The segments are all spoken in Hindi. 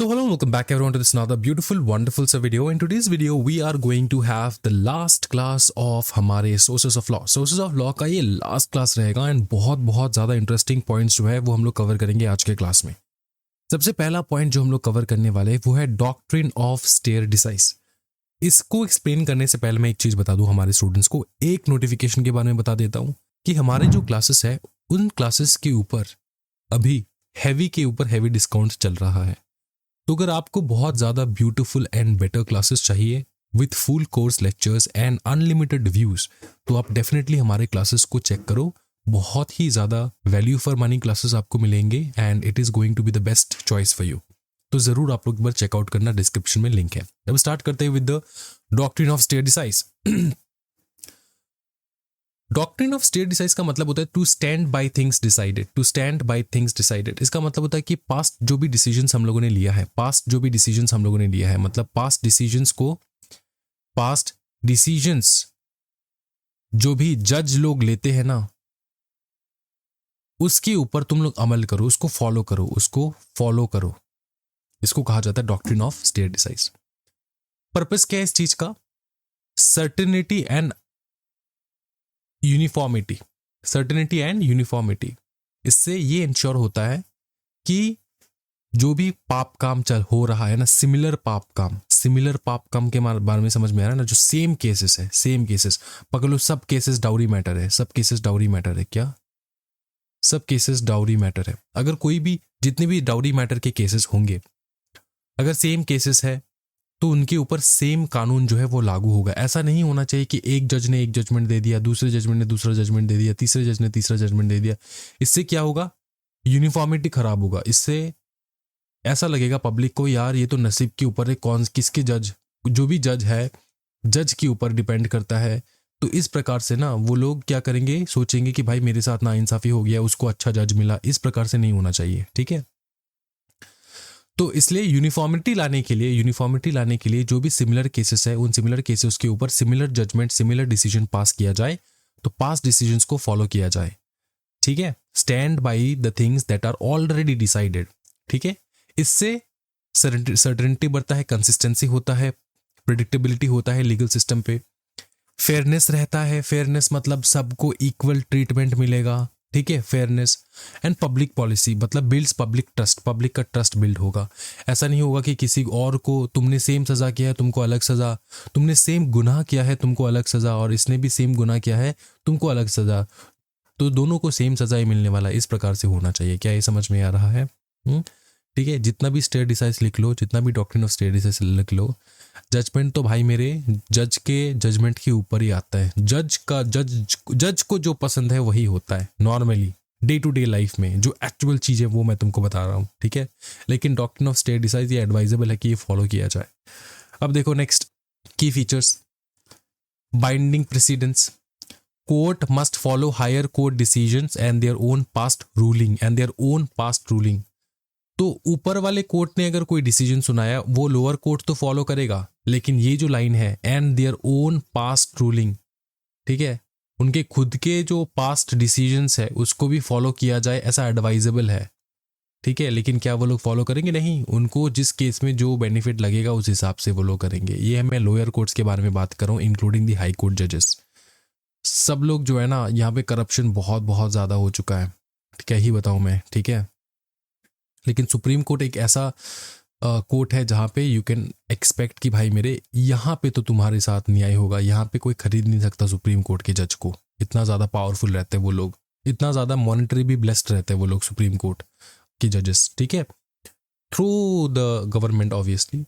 So hello and welcome back everyone to this another beautiful wonderful सा video. In today's video we are going to have the last class of हमारे sources of law. Sources of law का ये last class रहेगा and बहुत ज़्यादा interesting points जो है वो हम लोग cover करेंगे आज के क्लास में. सबसे पहला point जो हम लोग cover करने वाले वो है doctrine of stare decisis. इसको explain करने से पहले मैं एक चीज़ बता दूं हमारे students को, एक notification के बारे में बता देता हूँ कि हमारे जो classes है उन classes के ऊपर अभी heavy के ऊपर heavy discount चल रहा है. तो अगर आपको बहुत ज़्यादा ब्यूटीफुल एंड बेटर क्लासेस चाहिए with full course lectures and unlimited views तो आप डेफिनेटली हमारे क्लासेस को चेक करो. बहुत ही ज़्यादा वैल्यू फॉर मनी क्लासेस आपको मिलेंगे and it is going to be the best choice for you. तो ज़रूर आप लोग एक बार चेकआउट करना, डिस्क्रिप्शन में लिंक है. अब स्टार्ट करते हैं with the doctrine of stare decisis. Doctrine of stare decisis का मतलब होता है to stand by things decided. To stand by things decided इसका मतलब होता है कि पास्ट जो भी डिसीजंस हम लोगों ने लिया है, मतलब पास्ट डिसीजंस जो भी जज लोग लेते हैं ना उसके ऊपर तुम लोग अमल करो, उसको फॉलो करो. इसको कहा जाता है डॉक्ट्रिन ऑफ स्टेयर डिसाइस. पर्पस क्या है इस चीज का? Certainty and uniformity. इससे ये इंश्योर होता है कि जो भी पाप काम हो रहा है ना, सिमिलर पाप काम के बारे में समझ में आ रहा है ना, जो सेम केसेस पकड़ लो. सब केसेस डाउरी मैटर है. क्या सब केसेस डाउरी मैटर है? अगर कोई भी जितने भी डाउरी मैटर के केसेस होंगे अगर सेम केसेस है तो उनके ऊपर सेम कानून जो है वो लागू होगा. ऐसा नहीं होना चाहिए कि एक जज ने एक जजमेंट दे दिया, दूसरे जजमेंट ने दूसरा जजमेंट दे दिया, तीसरे जज ने तीसरा जजमेंट दे दिया. इससे क्या होगा? यूनिफॉर्मिटी खराब होगा. इससे ऐसा लगेगा पब्लिक को, यार ये तो नसीब के ऊपर है, कौन किसके जज, जो भी जज है जज के ऊपर डिपेंड करता है. तो इस प्रकार से ना वो लोग क्या करेंगे, सोचेंगे कि भाई मेरे साथ नाइंसाफी हो गया, उसको अच्छा जज मिला. इस प्रकार से नहीं होना चाहिए, ठीक है. तो इसलिए यूनिफॉर्मिटी लाने के लिए जो भी सिमिलर केसेस है उन सिमिलर केसेस के ऊपर सिमिलर जजमेंट, सिमिलर डिसीजन पास किया जाए, तो पास डिसीजंस को फॉलो किया जाए, ठीक है. Stand by the things that are already decided, ठीक है. इससे सर्टेनिटी बढ़ता है, कंसिस्टेंसी होता है, प्रेडिक्टेबिलिटी होता है लीगल सिस्टम पे, फेयरनेस रहता है. फेयरनेस मतलब सबको इक्वल ट्रीटमेंट मिलेगा, ठीक है. फेयरनेस एंड पब्लिक पॉलिसी मतलब बिल्ड्स पब्लिक ट्रस्ट. पब्लिक का ट्रस्ट बिल्ड होगा. ऐसा नहीं होगा कि किसी और को तुमने सेम सजा किया है तुमको अलग सजा, तुमने सेम गुनाह किया है तुमको अलग सजा, और इसने भी सेम गुनाह किया है तुमको अलग सजा, तो दोनों को सेम सजा ही मिलने वाला. इस प्रकार से होना चाहिए. क्या ये समझ में आ रहा है? ठीक है. जितना भी स्टेयर डिसाइस लिख लो, जितना भी डॉक्ट्रिन ऑफ स्टेयर डिसाइस लिख लो, जजमेंट तो भाई मेरे जज के जजमेंट के ऊपर ही आता है. जज को जो पसंद है वही होता है normally day to day life में. जो एक्चुअल चीज़ है वो मैं तुमको बता रहा हूँ, ठीक है. लेकिन डॉक्ट्रिन ऑफ स्टेयर डिसाइस ये एडवाइजेबल है कि ये फॉलो किया जाए. अब देखो नेक्स्ट की features. Binding precedents. Court must follow higher court decisions and their own past ruling. तो ऊपर वाले कोर्ट ने अगर कोई डिसीजन सुनाया वो लोअर कोर्ट तो फॉलो करेगा, लेकिन ये जो लाइन है and their own past ruling, ठीक है, उनके खुद के जो पास्ट डिसीजंस है उसको भी फॉलो किया जाए, ऐसा एडवाइजेबल है, ठीक है. लेकिन क्या वो लोग फॉलो करेंगे? नहीं. उनको जिस केस में जो बेनिफिट लगेगा उस हिसाब से वो लोग करेंगे. ये मैं लोअर कोर्ट्स के बारे में बात कर रहा हूँ, इंक्लूडिंग दी हाई कोर्ट जजेस. सब लोग जो है ना, यहाँ पे करप्शन बहुत ज़्यादा हो चुका है, क्या ही बताऊँ मैं, ठीक है. लेकिन सुप्रीम कोर्ट एक ऐसा कोर्ट है जहाँ पे यू कैन एक्सपेक्ट कि भाई मेरे यहाँ पे तो तुम्हारे साथ न्याय होगा. यहाँ पे कोई खरीद नहीं सकता सुप्रीम कोर्ट के जज को. इतना ज़्यादा पावरफुल रहते हैं वो लोग, इतना ज़्यादा मॉनिटरी भी ब्लेस्ड रहते हैं वो लोग सुप्रीम कोर्ट के जजेस, ठीक है, थ्रू द गवर्नमेंट ऑब्वियसली.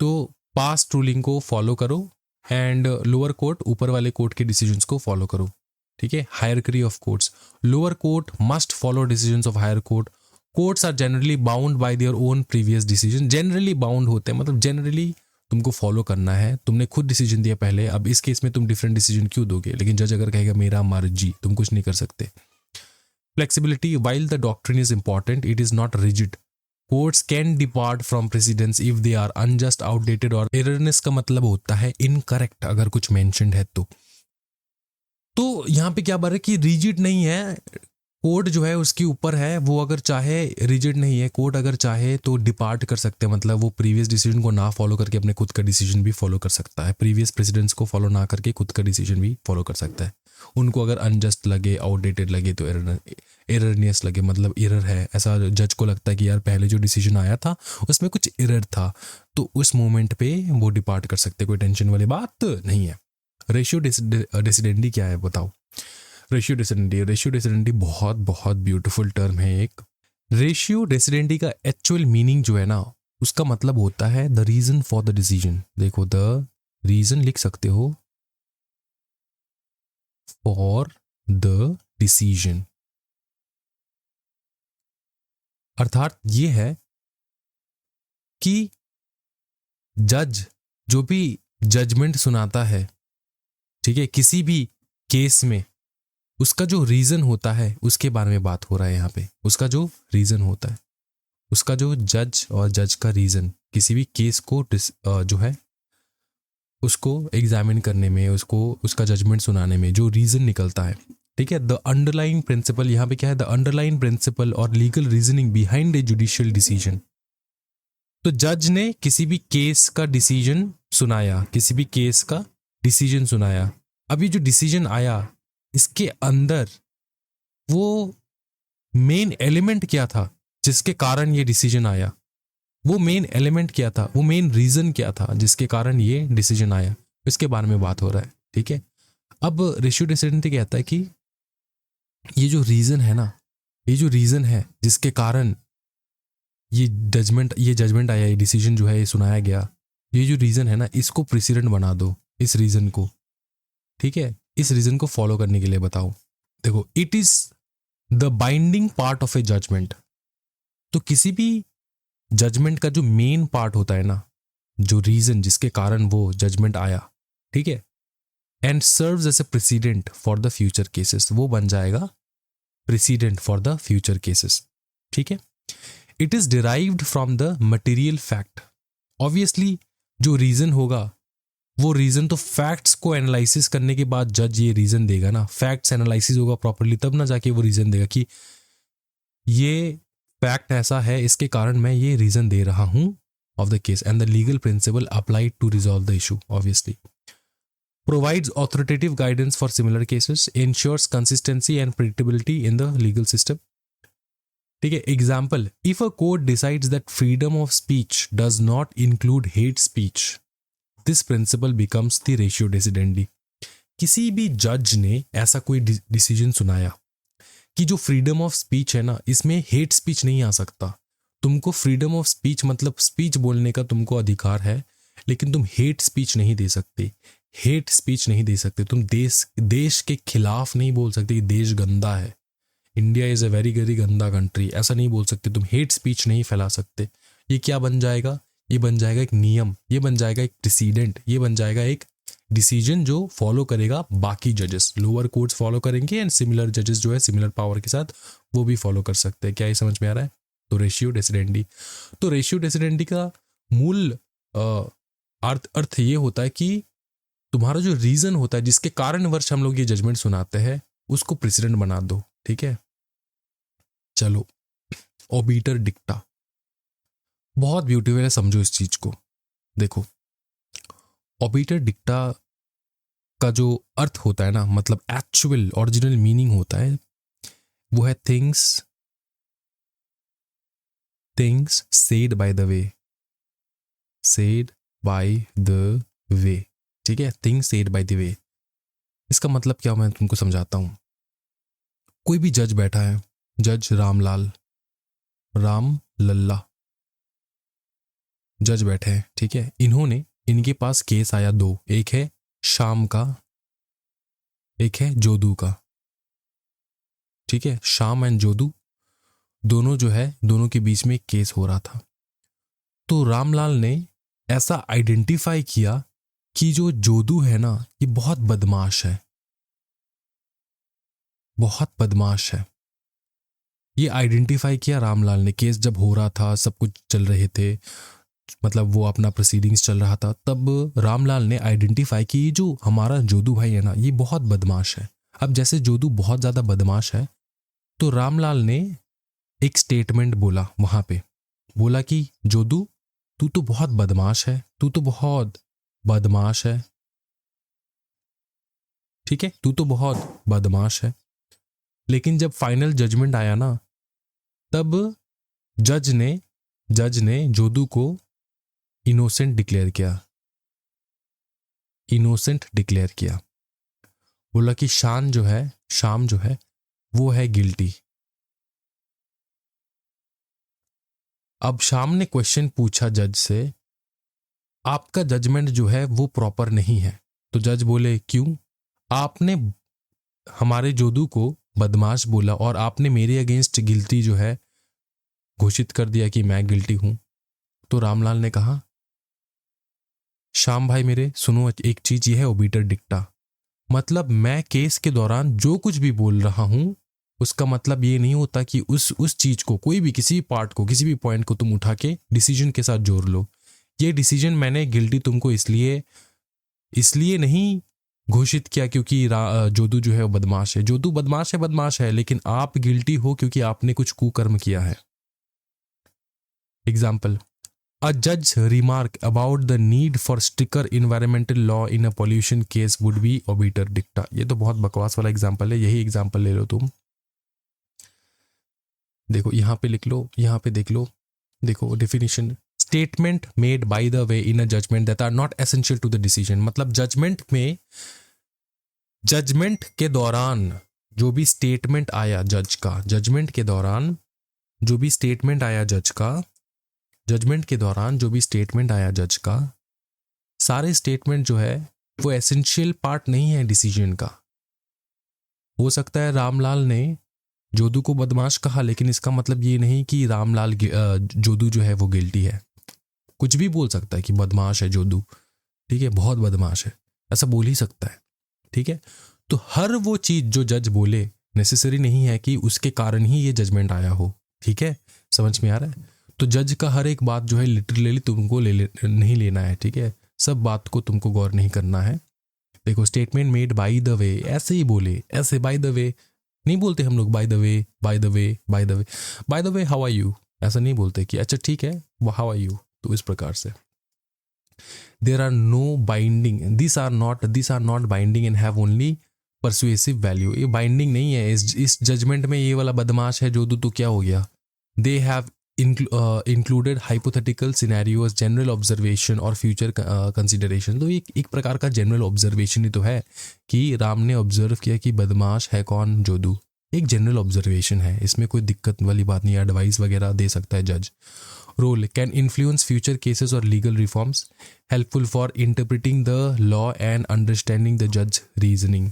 तो पास्ट रूलिंग को फॉलो करो एंड लोअर कोर्ट ऊपर वाले कोर्ट के डिसीजंस को फॉलो करो, ठीक है. Hierarchy of courts. Lower court must follow decisions of higher court. Courts are generally bound by their own previous decision. Generally bound होते हैं मतलब जनरली तुमको फॉलो करना है. तुमने खुद डिसीजन दिया पहले, अब इस केस में तुम डिफरेंट डिसीजन क्यों दोगे? लेकिन जज अगर कहेगा मेरा मर्जी, तुम कुछ नहीं कर सकते. Flexibility. While the doctrine is important, it is not rigid. Courts can depart from precedents if they are unjust, outdated और एररनेस का मतलब होता है इनकरेक्ट अगर कुछ मेंशन्ड है तो यहाँ पे क्या बात है कि रिजिड नहीं है. कोर्ट जो है उसके ऊपर है, वो अगर चाहे रिजिड नहीं है, कोर्ट अगर चाहे तो डिपार्ट कर सकते हैं, मतलब वो प्रीवियस डिसीजन को ना फॉलो करके अपने खुद का डिसीजन भी फॉलो कर सकता है, प्रीवियस प्रेसिडेंट्स को फॉलो ना करके खुद का डिसीजन भी फॉलो कर सकता है। उनको अगर अनजस्ट लगे, आउटडेटेड लगे, तो एररनियस लगे, मतलब एरर है, ऐसा जज को लगता है कि यार पहले जो डिसीजन आया था उसमें कुछ एरर था, तो उस मोमेंट पे वो डिपार्ट कर सकते, कोई टेंशन वाली बात नहीं है। रेशियो डेसिडेंडी क्या है बताओ? रेशियो डेसिडेंडी बहुत बहुत ब्यूटीफुल टर्म है एक। रेशियो डेसिडेंडी का एक्चुअल मीनिंग जो है ना, उसका मतलब होता है the reason for the decision. देखो, द रीजन लिख सकते हो, फॉर द डिसीजन, अर्थात ये है कि जज जो भी जजमेंट सुनाता है, ठीक है, किसी भी केस में, उसका जो रीजन होता है उसके बारे में बात हो रहा है यहाँ पे। उसका जो रीजन होता है, उसका जो जज और जज का रीजन, किसी भी केस को जो है उसको एग्जामिन करने में, उसको उसका जजमेंट सुनाने में जो रीजन निकलता है, ठीक है। द अंडरलाइन प्रिंसिपल, यहाँ पे क्या है? द अंडरलाइन प्रिंसिपल और legal reasoning behind a judicial decision. तो जज ने किसी भी केस का डिसीजन सुनाया, किसी भी केस का डिसीजन सुनाया, अभी जो डिसीजन आया इसके अंदर वो मेन एलिमेंट क्या था जिसके कारण ये डिसीजन आया, वो मेन एलिमेंट क्या था, वो मेन रीजन क्या था जिसके कारण ये डिसीजन आया, इसके बारे में बात हो रहा है, ठीक है। अब रेशियो डेसिडेंडी कहता है कि ये जो रीजन है ना, ये जो रीजन है जिसके कारण ये जजमेंट आया, ये डिसीजन जो है ये सुनाया गया, ये जो रीजन है ना, इसको प्रेसिडेंट बना दो, इस रीजन को, ठीक है, इस रीजन को फॉलो करने के लिए बताओ। देखो, it is the binding part of a judgement. तो किसी भी जजमेंट का जो मेन पार्ट होता है ना, जो रीजन जिसके कारण वो जजमेंट आया, ठीक है, and serves as a precedent for the future cases, वो बन जाएगा precedent for the future cases, ठीक है। It is derived from the material fact. Obviously जो रीजन होगा, वो रीजन तो फैक्ट्स को एनालिसिस करने के बाद जज ये रीजन देगा ना, फैक्ट्स एनालिसिस होगा प्रॉपर्ली, तब ना जाके वो रीजन देगा कि ये फैक्ट ऐसा है, इसके कारण मैं ये रीजन दे रहा हूं of the case, and the legal principle applied to resolve the issue. Obviously provides authoritative guidance for similar cases, ensures consistency and predictability in the legal system, ठीक है। Example, if a court decides that freedom of speech does not include hate speech, this principle becomes the ratio decidendi. किसी भी जज ने ऐसा कोई डिसीजन सुनाया कि जो फ्रीडम ऑफ स्पीच है ना, इसमें हेट स्पीच नहीं आ सकता। तुमको फ्रीडम ऑफ स्पीच मतलब स्पीच बोलने का तुमको अधिकार है, लेकिन तुम हेट स्पीच नहीं दे सकते, हेट स्पीच नहीं दे सकते। तुम देश के खिलाफ नहीं बोल सकते कि देश गंदा है, India is a very very गंदा कंट्री, ऐसा नहीं बोल सकते। तुम हेट स्पीच नहीं फैला सकते। ये क्या बन जाएगा? ये बन जाएगा एक नियम, ये बन जाएगा एक प्रेसिडेंट, ये बन जाएगा एक डिसीजन जो फॉलो करेगा बाकी जजेस, लोअर कोर्ट्स फॉलो करेंगे, एंड सिमिलर जजेस जो है सिमिलर पावर के साथ वो भी फॉलो कर सकते हैं। क्या ये समझ में आ रहा है? तो रेशियो डेसिडेंडी, तो रेशियो डेसिडेंडी का मूल अर्थ ये होता है कि तुम्हारा जो रीजन होता है जिसके कारण वर्ष हम लोग ये जजमेंट सुनाते हैं, उसको प्रेसिडेंट बना दो, ठीक है। चलो, ओबिटर डिक्टा बहुत ब्यूटीफुल है, समझो इस चीज को। देखो, ओबिटर डिक्टा का जो अर्थ होता है ना, मतलब एक्चुअल ओरिजिनल मीनिंग होता है, वो है things said bye the way, said bye the वे, ठीक है, थिंग्स सेड बाय द वे। इसका मतलब क्या, मैं तुमको समझाता हूं। कोई भी जज बैठा है, जज राम लल्ला जज बैठे हैं, ठीक है। इनके पास केस आया दो, एक है शाम का, एक है जोदू का, ठीक है। शाम एंड जोदू दोनों जो है, दोनों के बीच में एक केस हो रहा था। तो रामलाल ने ऐसा आइडेंटिफाई किया कि जो जोदू है ना, ये बहुत बदमाश है, बहुत बदमाश है। ये आइडेंटिफाई किया रामलाल ने। केस जब हो रहा था, सब कुछ चल रहे थे, मतलब वो अपना प्रोसीडिंग्स चल रहा था, तब रामलाल ने आइडेंटिफाई की ये जो हमारा जोदू भाई है ना, ये बहुत बदमाश है। अब जैसे जोदू बहुत ज़्यादा बदमाश है, तो रामलाल ने एक स्टेटमेंट बोला वहां पे, बोला कि जोदू तू तो बहुत बदमाश है, तू तो बहुत बदमाश है, ठीक है, तू तो बहुत बदमाश है। लेकिन जब फाइनल जजमेंट आया ना, तब जज ने जोदू को इनोसेंट डिक्लेयर किया, इनोसेंट डिक्लेयर किया। बोला कि शाम जो है वो है गिल्टी। अब शाम ने क्वेश्चन पूछा जज से, आपका जजमेंट जो है वो प्रॉपर नहीं है। तो जज बोले क्यों? आपने हमारे जोदू को बदमाश बोला और आपने मेरे अगेंस्ट गिल्टी जो है घोषित कर दिया कि मैं गिल्टी हूं। तो रामलाल ने कहा, श्याम भाई मेरे सुनो एक चीज, ये है ओबिटर डिक्टा, मतलब मैं केस के दौरान जो कुछ भी बोल रहा हूं उसका मतलब ये नहीं होता कि उस चीज को, कोई भी किसी पार्ट को, किसी भी पॉइंट को तुम उठा के डिसीजन के साथ जोड़ लो। ये डिसीजन मैंने गिल्टी तुमको इसलिए नहीं घोषित किया क्योंकि जोदू जो है वो बदमाश है। जोदू बदमाश है, लेकिन आप गिल्टी हो क्योंकि आपने कुछ कुकर्म किया है। Example, A judge's remark about the need for stricter environmental law in a pollution case would be obiter dicta। ये तो बहुत बकवास वाला एग्जाम्पल है, यही एग्जाम्पल ले लो तुम। देखो यहाँ पे लिख लो, यहाँ पे देख लो, देखो definition, statement made by the way in a judgement that are not essential to the decision. मतलब जजमेंट के दौरान जो भी स्टेटमेंट आया जज का, जजमेंट के दौरान जो भी स्टेटमेंट आया जज का, जजमेंट के दौरान जो भी स्टेटमेंट आया जज का, सारे स्टेटमेंट जो है वो एसेंशियल पार्ट नहीं है डिसीजन का। हो सकता है रामलाल ने जोदू को बदमाश कहा, लेकिन इसका मतलब ये नहीं कि रामलाल जोदू जो है वो गिल्टी है। कुछ भी बोल सकता है कि बदमाश है जोदू, ठीक है, बहुत बदमाश है, ऐसा बोल ही सकता है, ठीक है। तो हर वो चीज जो जज बोले नेसेसरी नहीं है कि उसके कारण ही ये जजमेंट आया हो, ठीक है, समझ में आ रहा है। तो जज का हर एक बात जो है लिटरली तुमको नहीं लेना है, ठीक है, सब बात को तुमको गौर नहीं करना है। देखो स्टेटमेंट मेड बाय द वे, ऐसे ही बोले, ऐसे बाय द वे नहीं बोलते हम लोग, by the way by the way by the way by the way how are you, ऐसा नहीं बोलते कि अच्छा ठीक है वो हाउ आर यू। तो इस प्रकार से there are no binding, this are not binding and have only persuasive value. ये बाइंडिंग नहीं है इस जजमेंट में, ये वाला बदमाश है जोदू तो क्या हो गया। They have included hypothetical scenarios, general observation और future consideration। तो एक प्रकार का जनरल ऑब्जर्वेशन ही तो है कि राम ने ऑब्जर्व किया कि बदमाश है कौन, जोदू। एक जनरल ऑब्जर्वेशन है, इसमें कोई दिक्कत वाली बात नहीं, एडवाइस वगैरह दे सकता है जज। Role can influence future cases और legal reforms, helpful for interpreting the law and understanding the जज रीजनिंग।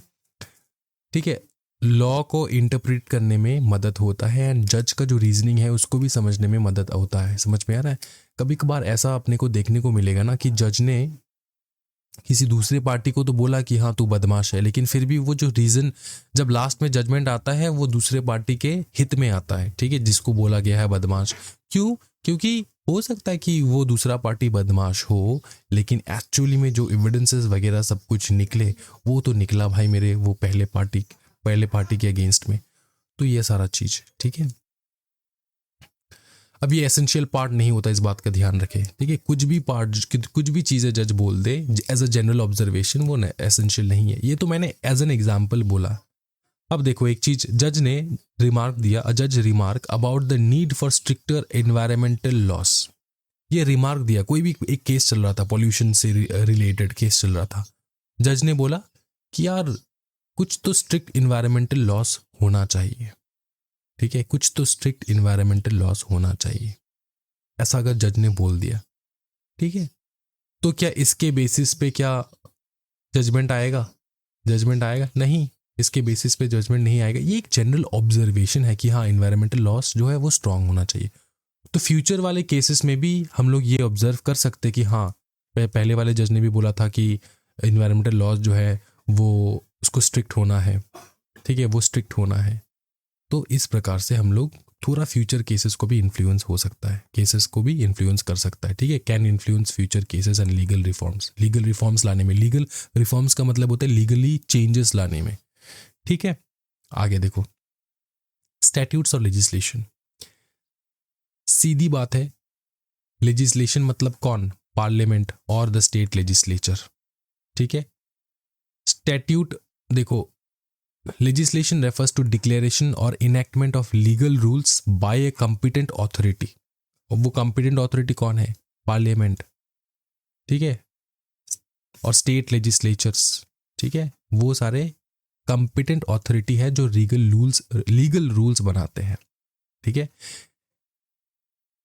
ठीक है, लॉ को इंटरप्रेट करने में मदद होता है एंड जज का जो रीजनिंग है उसको भी समझने में मदद होता है। समझ में आ रहा है। कभी कभार ऐसा अपने को देखने को मिलेगा ना कि जज ने किसी दूसरे पार्टी को तो बोला कि हाँ तू बदमाश है, लेकिन फिर भी वो जो रीजन जब लास्ट में जजमेंट आता है वो दूसरे पार्टी के हित में आता है, ठीक है, जिसको बोला गया है बदमाश। क्यों? क्योंकि हो सकता है कि वो दूसरा पार्टी बदमाश हो, लेकिन एक्चुअली में जो एविडेंसेस वगैरह सब कुछ निकले वो तो निकला भाई मेरे वो पहले पार्टी के अगेंस्ट में। तो ये सारा चीज ठीक है। अब ये एसेंशियल पार्ट नहीं होता, इस बात का ध्यान रखें, ठीक है। कुछ भी चीजें जज बोल दे एज अ जनरल ऑब्जर्वेशन वो एसेंशियल नहीं है। ये तो मैंने एज एन एग्जाम्पल बोला। अब देखो एक चीज जज ने रिमार्क दिया, अ जज remark about the need for stricter environmental loss. ये रिमार्क दिया, कोई भी एक केस चल रहा था, पॉल्यूशन से रिलेटेड केस चल रहा था। जज ने बोला कि यार कुछ तो स्ट्रिक्ट इन्वायरमेंटल लॉस होना चाहिए, ठीक है, कुछ तो स्ट्रिक्ट इन्वायरमेंटल लॉस होना चाहिए। ऐसा अगर जज ने बोल दिया, ठीक है, तो क्या इसके बेसिस पे क्या जजमेंट आएगा? नहीं, इसके बेसिस पे जजमेंट नहीं आएगा। ये एक जनरल ऑब्जर्वेशन है कि हाँ इन्वायरमेंटल लॉस जो है वो स्ट्रांग होना चाहिए। तो फ्यूचर वाले केसेस में भी हम लोग ये ऑब्जर्व कर सकते कि हाँ पहले वाले जज ने भी बोला था कि इन्वायरमेंटल लॉस जो है वो उसको स्ट्रिक्ट होना है, ठीक है, वो स्ट्रिक्ट होना है। तो इस प्रकार से हम लोग थोड़ा फ्यूचर केसेस को भी इन्फ्लुएंस हो सकता है, केसेस को भी इन्फ्लुएंस कर सकता है, ठीक है। Can influence future cases and legal reforms लाने में। लीगल रिफॉर्म्स का मतलब होता है लीगली चेंजेस लाने में, ठीक है। आगे देखो, स्टैट्यूट्स और लेजिस्लेशन, सीधी बात है, लेजिस्लेशन मतलब कौन? पार्लियामेंट और द स्टेट लेजिस्लेचर, ठीक है। स्टैट्यूट देखो, लेजिस्लेशन रेफर्स टू डिक्लेरेशन और enactment of legal rules by a competent authority, और वो कॉम्पिटेंट अथॉरिटी कौन है? पार्लियामेंट, ठीक है, और स्टेट लेजिस्लेचर्स, ठीक है, वो सारे कॉम्पिटेंट अथॉरिटी है जो लीगल रूल्स बनाते हैं, ठीक है।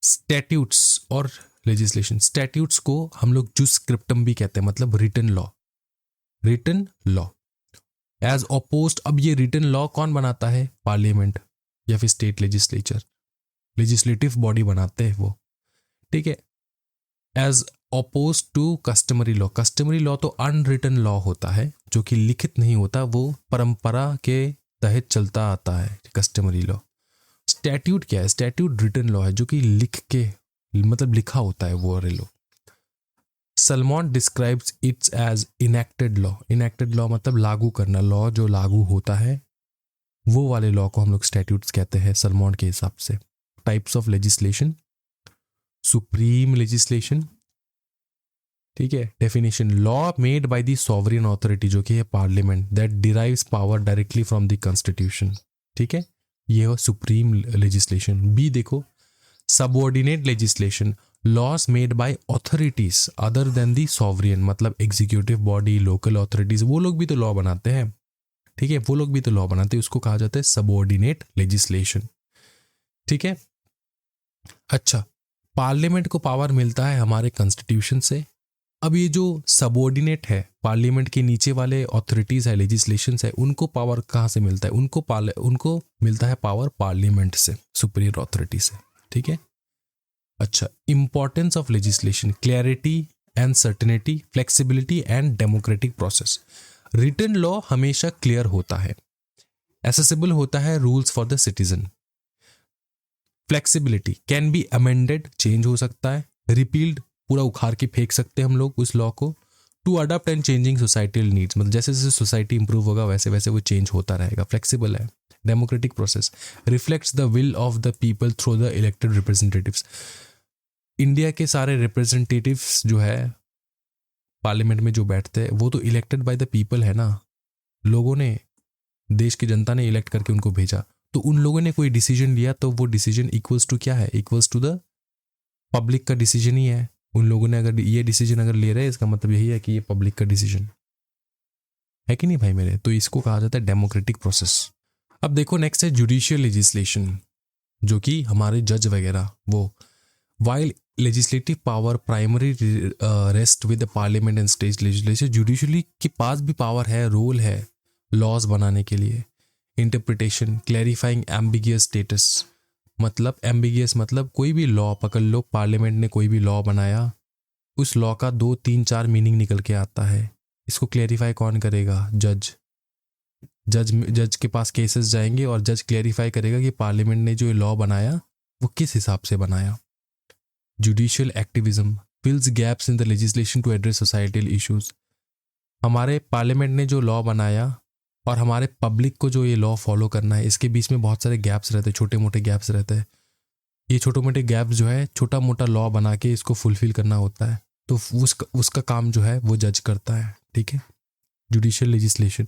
स्टैट्यूट्स और लेजिस्लेशन, स्टैट्यूट्स को हम लोग जुस स्क्रिप्टम भी कहते हैं, मतलब रिटन लॉ एज अपोज्ड। अब ये रिटन लॉ कौन बनाता है? पार्लियामेंट या फिर स्टेट लेजिस्लेचर, लेजिस्लेटिव बॉडी बनाते हैं वो, ठीक है। As opposed to customary law, customary law तो अनरिटन लॉ होता है, जो कि लिखित नहीं होता, वो परंपरा के तहत चलता आता है, कस्टमरी लॉ। स्टैट्यूट क्या है? स्टैट्यूट रिटन लॉ है, जो कि लिख के, मतलब लिखा होता है वो law. Salmond describes its as enacted law, enacted law मतलब लागू करना, लॉ जो लागू होता है वो वाले लॉ को हम लोग स्टैट्यूट्स कहते हैं सलमॉन के हिसाब से। Types of legislation, supreme legislation, ठीक है। Definition, law made by the sovereign authority, जो कि है parliament, that derives power directly from the constitution, ठीक है, ये हो सुप्रीम लेजिस्लेशन। बी देखो, subordinate legislation, loss made by authorities other than the sovereign, मतलब एग्जीक्यूटिव बॉडी, लोकल अथॉरिटीज, वो लोग भी तो लॉ बनाते हैं, ठीक है, वो लोग भी तो लॉ बनाते हैं, उसको कहा जाता है सबऑर्डिनेट लेजिस्लेशन, ठीक है। अच्छा, पार्लियामेंट को पावर मिलता है हमारे कॉन्स्टिट्यूशन से। अब ये जो सबऑर्डिनेट है, पार्लियामेंट के नीचे वाले अथॉरिटीज है, लेजिस्लेशन है, उनको पावर कहाँ से मिलता है? उनको मिलता है पावर पार्लियामेंट से, सुपीरियर अथॉरिटी से, ठीक है। अच्छा, importance of legislation, clarity and certainty, flexibility and democratic process. Written law हमेशा क्लियर होता है, एसेसिबल होता है rules for the citizen. Flexibility, can be amended, change हो सकता है, रिपील्ड, पूरा उखाड़ के फेंक सकते हैं हम लोग उस लॉ को। To adopt and changing societal needs, मतलब जैसे जैसे सोसाइटी इंप्रूव होगा वैसे वैसे वो चेंज होता रहेगा, फ्लेक्सिबल है। Democratic process, reflects the will of the people through the elected representatives. India के सारे रिप्रेजेंटेटिव्स जो है पार्लियामेंट में जो बैठते हैं वो तो इलेक्टेड बाय द पीपल है ना, लोगों ने, देश की जनता ने इलेक्ट करके उनको भेजा, तो उन लोगों ने कोई डिसीजन लिया तो वो डिसीजन इक्वल्स टू क्या है? इक्वल्स टू द पब्लिक का डिसीजन ही है। उन लोगों ने अगर ये डिसीजन अगर ले रहे हैं, इसका मतलब यही है कि ये पब्लिक का डिसीजन है कि नहीं भाई मेरे, तो इसको कहा जाता है डेमोक्रेटिक प्रोसेस। अब देखो नेक्स्ट है जुडिशियल लेजिस्लेशन, जो कि हमारे जज वगैरह वो, while legislative power primary rest with parliament and state legislature, judicially के पास भी पावर है, रोल है लॉज बनाने के लिए। इंटरप्रिटेशन, क्लैरिफाइंग एम्बिगियस स्टेटस, मतलब एम्बिगियस मतलब कोई भी लॉ पकड़ लो, पार्लियामेंट ने कोई भी लॉ बनाया, उस लॉ का 2, 3, 4 मीनिंग निकल के आता है, इसको क्लैरिफाई कौन करेगा? जज के पास केसेस जाएंगे और जज क्लैरिफाई करेगा कि पार्लियामेंट ने जो लॉ बनाया वो किस हिसाब से बनाया। Judicial activism, fills gaps in the legislation to address societal issues, हमारे पार्लियामेंट ने जो लॉ बनाया और हमारे पब्लिक को जो ये लॉ फॉलो करना है, इसके बीच में बहुत सारे गैप्स रहते हैं, छोटे मोटे गैप्स रहते हैं। ये छोटे मोटे गैप्स जो है, छोटा मोटा लॉ बना के इसको फुलफिल करना होता है, तो उसका काम जो है वो जज करता है, ठीक है। जुडिशियल लेजिस्लेशन,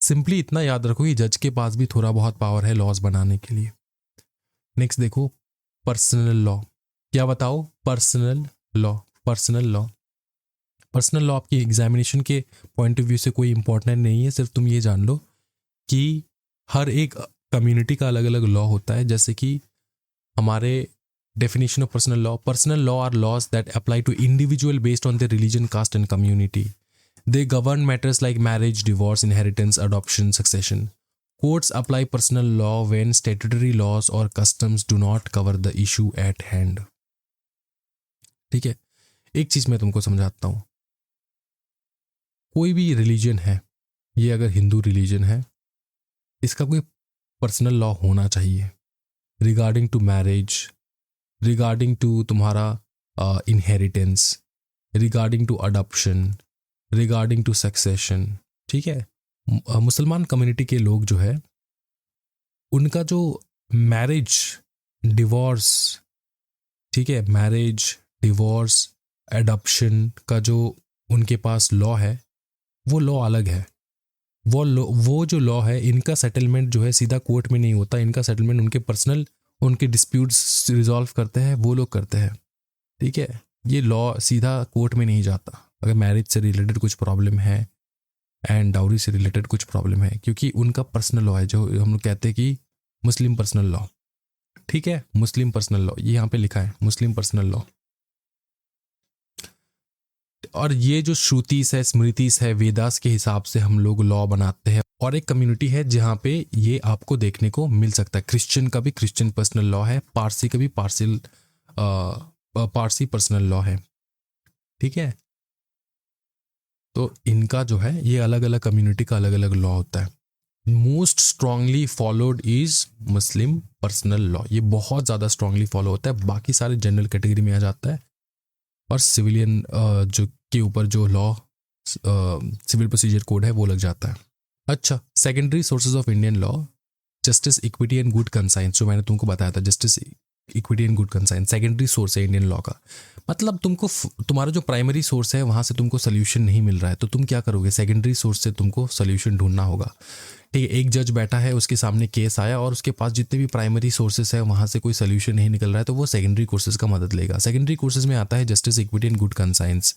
सिंपली इतना याद रखो कि जज के पास भी थोड़ा बहुत पावर है लॉज बनाने के लिए। नेक्स्ट देखो पर्सनल लॉ, क्या बताओ? पर्सनल लॉ, पर्सनल लॉ आपकी एग्जामिनेशन के पॉइंट ऑफ व्यू से कोई इंपॉर्टेंट नहीं है, सिर्फ तुम ये जान लो कि हर एक कम्युनिटी का अलग अलग लॉ होता है। जैसे कि हमारे definition of personal law are laws that apply to individual based on the religion, caste and community. They govern matters like marriage, divorce, inheritance, adoption, succession. Courts apply personal law when statutory laws और customs do not cover the issue at hand, ठीक है। एक चीज मैं तुमको समझाता हूं, कोई भी रिलीजन है, ये अगर हिंदू रिलीजन है, इसका कोई पर्सनल लॉ होना चाहिए regarding to marriage, regarding to तुम्हारा inheritance, regarding to adoption, regarding to succession, ठीक है। मुसलमान कम्युनिटी के लोग जो है, उनका जो मैरिज, डिवोर्स, ठीक है, मैरिज, डिवोर्स, एडॉप्शन का जो उनके पास लॉ है वो लॉ अलग है। वो जो लॉ है इनका सेटलमेंट जो है सीधा कोर्ट में नहीं होता, इनका सेटलमेंट उनके पर्सनल उनके डिस्प्यूट्स रिजॉल्व करते हैं वो लोग करते हैं, ठीक है। ये लॉ सीधा कोर्ट में नहीं जाता अगर मैरिज से रिलेटेड कुछ प्रॉब्लम है एंड डाउरी से रिलेटेड कुछ प्रॉब्लम है, क्योंकि उनका पर्सनल लॉ है जो हम लोग कहते हैं कि मुस्लिम पर्सनल लॉ, ठीक है, मुस्लिम पर्सनल लॉ, ये यहाँ पे लिखा है मुस्लिम पर्सनल लॉ। और ये जो श्रुतिस है, स्मृतिस है, वेदास के हिसाब से हम लोग लॉ बनाते हैं। और एक कम्युनिटी है जहाँ पे ये आपको देखने को मिल सकता है, क्रिश्चियन का भी क्रिश्चियन पर्सनल लॉ है, पारसी का भी पारसी पर्सनल लॉ है, ठीक है। तो इनका जो है ये अलग अलग कम्युनिटी का अलग अलग लॉ होता है। Most strongly followed is Muslim personal law, ये बहुत ज़्यादा स्ट्रांगली फॉलो होता है, बाकी सारे जनरल कैटेगरी में आ जाता है। और सिविलियन जो के ऊपर जो लॉ सिविल प्रोसीजर कोड है वो लग जाता है। अच्छा, secondary sources of Indian law, justice, equity and good conscience, जो मैंने तुमको बताया था, justice, equity and good conscience secondary source है इंडियन लॉ का। मतलब तुमको तुम्हारा जो प्राइमरी सोर्स है वहाँ से तुमको सोल्यूशन नहीं मिल रहा है तो तुम क्या करोगे, सेकेंडरी सोर्स से तुमको सोल्यूशन ढूंढना होगा, ठीक है। एक जज बैठा है, उसके सामने केस आया और उसके पास जितने भी प्राइमरी सोर्सेस है वहाँ से कोई सोल्यूशन नहीं निकल रहा है तो वो सेकेंडरी कोर्सेज का मदद लेगा। सेकेंडरी कोर्सेज में आता है justice, equity and good conscience.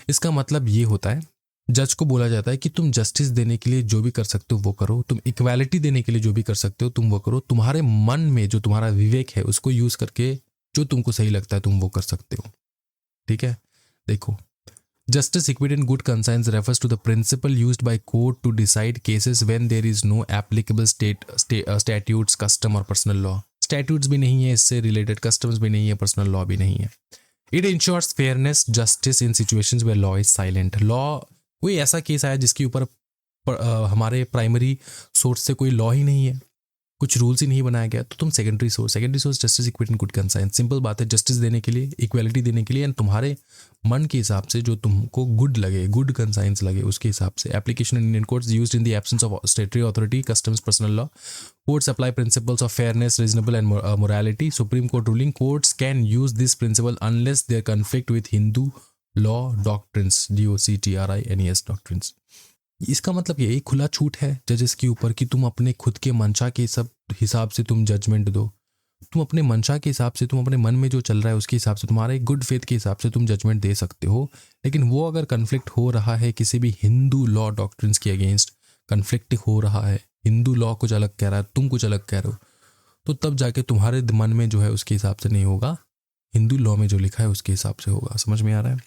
इसका मतलब ये होता है, जज को बोला जाता है कि तुम जस्टिस देने के लिए जो भी कर सकते हो वो करो, तुम इक्वालिटी देने के लिए जो भी कर सकते हो तुम वो करो, तुम्हारे मन में जो तुम्हारा विवेक है उसको यूज करके जो तुमको सही लगता है तुम वो कर सकते हो, ठीक है। देखो, justice, equity and good conscience refers to the principle used by court to decide cases when there is no applicable statutes, custom और personal law। statutes भी नहीं है इससे related, customs भी नहीं है, personal law भी नहीं है। It ensures fairness, justice in situations where law is silent। law, कोई ऐसा केस आया जिसके ऊपर हमारे प्राइमरी सोर्स से कोई लॉ ही नहीं है, कुछ रूल्स ही नहीं बनाया गया, तो तुम secondary source justice, equity and good conscience. Simple बात है, जस्टिस देने के लिए, इक्वालिटी देने के लिए एंड तुम्हारे मन के हिसाब से जो तुमको गुड लगे, गुड कंसाइंस लगे उसके हिसाब से। Application in Indian courts used in the absence of statutory authority, customs, personal law. Courts apply principles of fairness, reasonable and morality. Supreme court ruling, courts can use this principle unless there conflict with Hindu law doctrines, DOCTRINES doctrines. इसका मतलब ये खुला छूट है जजेस के ऊपर कि तुम अपने खुद के मंशा के सब हिसाब से तुम जजमेंट दो, तुम अपने मंशा के हिसाब से, तुम अपने मन में जो चल रहा है उसके हिसाब से, तुम्हारे गुड फेथ के हिसाब से तुम जजमेंट दे सकते हो। लेकिन वो अगर कन्फ्लिक्ट हो रहा है किसी भी हिंदू लॉ डॉक्ट्रिन्स के अगेंस्ट, कन्फ्लिक्ट हो रहा है, हिंदू लॉ कुछ अलग कह रहा है, तुम कुछ अलग कह रहे हो, तो तब जाके तुम्हारे मन में जो है उसके हिसाब से नहीं होगा, हिंदू लॉ में जो लिखा है उसके हिसाब से होगा। समझ में आ रहा है?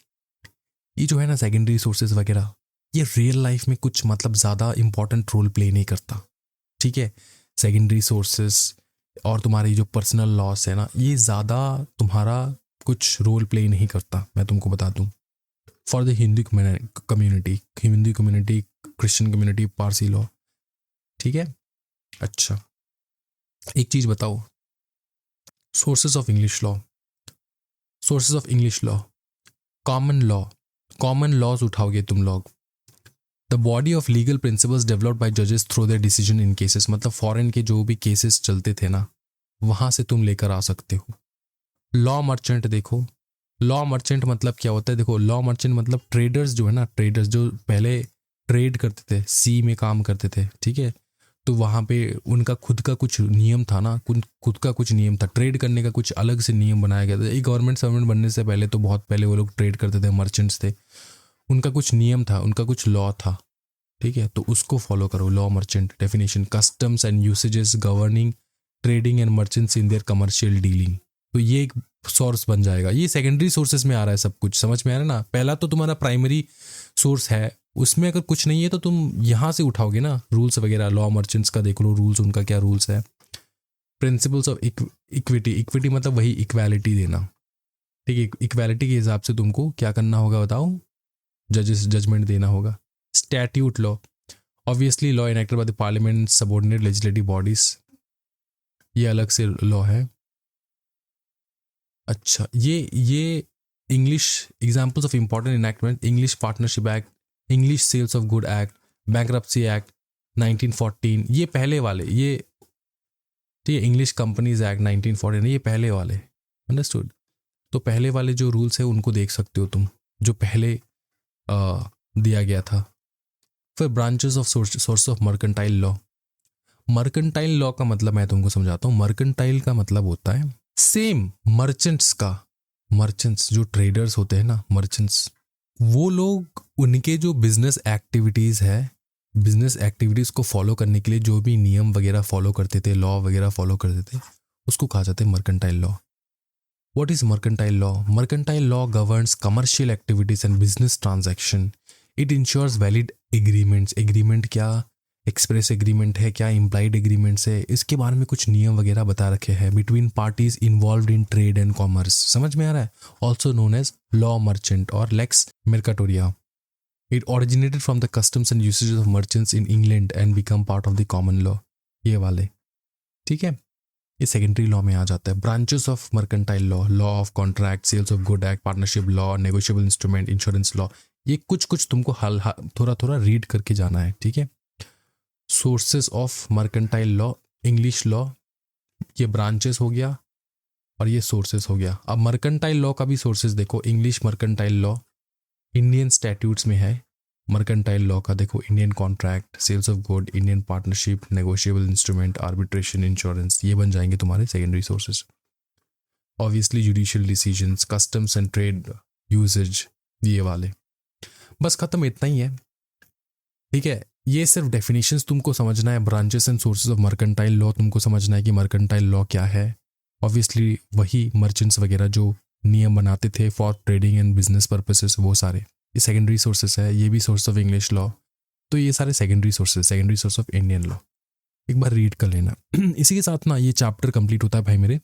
ये जो है ना सेकेंडरी सोर्सेज वगैरह, ये रियल लाइफ में कुछ मतलब ज़्यादा इंपॉर्टेंट रोल प्ले नहीं करता, ठीक है। सेकेंडरी सोर्सेस और तुम्हारी जो पर्सनल लॉस है ना, ये ज़्यादा तुम्हारा कुछ रोल प्ले नहीं करता। मैं तुमको बता दूं, for the Hindu community, Christian community, Parsi law, ठीक है। अच्छा, एक चीज़ बताओ, sources of English law, sources of English law, common laws उठाओगे तुम लोग। The body of legal principles developed by जजेस through their decision in cases, मतलब फॉरेन के जो भी केसेस चलते थे ना वहाँ से तुम लेकर आ सकते हो। लॉ मर्चेंट, देखो लॉ मर्चेंट मतलब क्या होता है, देखो लॉ मर्चेंट मतलब ट्रेडर्स जो है ना, ट्रेडर्स जो पहले ट्रेड करते थे, सी में काम करते थे, ठीक है। तो वहाँ पे उनका खुद का कुछ नियम था ना, खुद का कुछ नियम था, ट्रेड करने का कुछ अलग से नियम बनाया गया था। एक गवर्नमेंट सर्वेंट बनने से पहले तो बहुत पहले वो लोग ट्रेड करते थे, मर्चेंट्स थे, उनका कुछ नियम था, उनका कुछ लॉ था, ठीक है। तो उसको फॉलो करो। Law merchant definition, customs and usages governing trading and merchants in their commercial dealing. तो ये एक सोर्स बन जाएगा, ये सेकेंडरी सोर्सेज में आ रहा है सब कुछ, समझ में आ रहा है ना। पहला तो तुम्हारा प्राइमरी सोर्स है, उसमें अगर कुछ नहीं है तो तुम यहाँ से उठाओगे ना रूल्स वगैरह। लॉ मर्चेंट्स का देख लो रूल्स, उनका क्या रूल्स है। प्रिंसिपल्स ऑफ इक्विटी मतलब वही इक्वालिटी देना, ठीक है। इक्वालिटी के हिसाब से तुमको क्या करना होगा बताओ, जजमेंट देना होगा। Statute law, obviously law enacted by the parliament, subordinate legislative bodies, ये अलग से लॉ है। अच्छा, ये English examples of important enactment, English partnership act, English sales of good act, bankruptcy act 1914, ये पहले वाले, ये ठीक है, इंग्लिश कंपनीज एक्ट 1940, ये पहले वाले, अंडरस्टूड। तो पहले वाले जो रूल्स है उनको देख सकते हो तुम, जो पहले दिया गया था। फिर branches of source of mercantile law. Mercantile law का मतलब मैं तुमको समझाता हूँ। मर्केंटाइल का मतलब होता है सेम मर्चेंट्स का, मर्चेंट्स जो ट्रेडर्स होते हैं ना, मर्चेंट्स, वो लोग उनके जो बिजनेस एक्टिविटीज़ है, बिजनेस एक्टिविटीज़ को फॉलो करने के लिए जो भी नियम वगैरह फॉलो करते थे, लॉ वगैरह फॉलो करते थे, उसको कहा जाता है mercantile law. What is mercantile law? Mercantile law governs commercial activities and business transaction. It ensures valid agreements. Agreement क्या एक्सप्रेस एग्रीमेंट है, क्या इम्प्लाइड एग्रीमेंट्स है, इसके बारे में कुछ नियम वगैरह बता रखे हैं। Between parties involve in trade and commerce, समझ में आ रहा है? Also known as law merchant और lex mercatoria. It originated from the customs and usage of merchants in England and become part of the common law. ये वाले, ठीक है, ये सेकेंडरी लॉ में आ जाता है। Branches of mercantile law, law of contract, sales of good act, partnership law, negotiable instrument, insurance law. ये कुछ तुमको थोड़ा थोड़ा रीड करके जाना है, ठीक है। Sources of mercantile law, English law, ये ब्रांचेस हो गया और ये सोर्सेस हो गया। अब मर्केंटाइल लॉ का भी सोर्सेस देखो। English mercantile law Indian statutes में है। मर्केंटाइल लॉ का देखो, Indian contract, sales of good, Indian partnership, negotiable instrument, arbitration, insurance, ये बन जाएंगे तुम्हारे secondary sources. Obviously judicial decisions, customs and trade usage, ये वाले। बस खत्म, इतना ही है, ठीक है। ये सिर्फ डेफिनेशंस तुमको समझना है। Branches and sources of mercantile law तुमको समझना है कि मर्केंटाइल लॉ क्या है। ऑब्वियसली वही मर्चेंट्स वगैरह जो नियम बनाते थे for trading and business purposes, वो सारे ये सेकेंडरी सोर्सेस है। ये भी सोर्स ऑफ इंग्लिश लॉ, तो ये सारे secondary sources, secondary source of Indian law. एक बार रीड कर लेना। इसी के साथ ना ये चैप्टर कंप्लीट होता है भाई मेरे।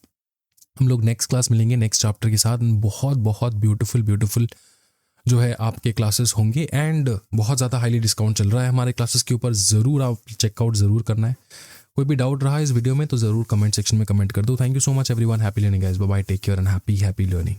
हम लोग नेक्स्ट क्लास मिलेंगे नेक्स्ट चैप्टर के साथ। बहुत बहुत ब्यूटीफुल जो है आपके क्लासेस होंगे एंड बहुत ज़्यादा हाईली डिस्काउंट चल रहा है हमारे क्लासेस के ऊपर। ज़रूर आप चेकआउट ज़रूर करना है। कोई भी डाउट रहा इस वीडियो में तो ज़रूर कमेंट सेक्शन में कमेंट कर दो। Thank you so much everyone. Happy learning guys, bye bye, take care and happy learning.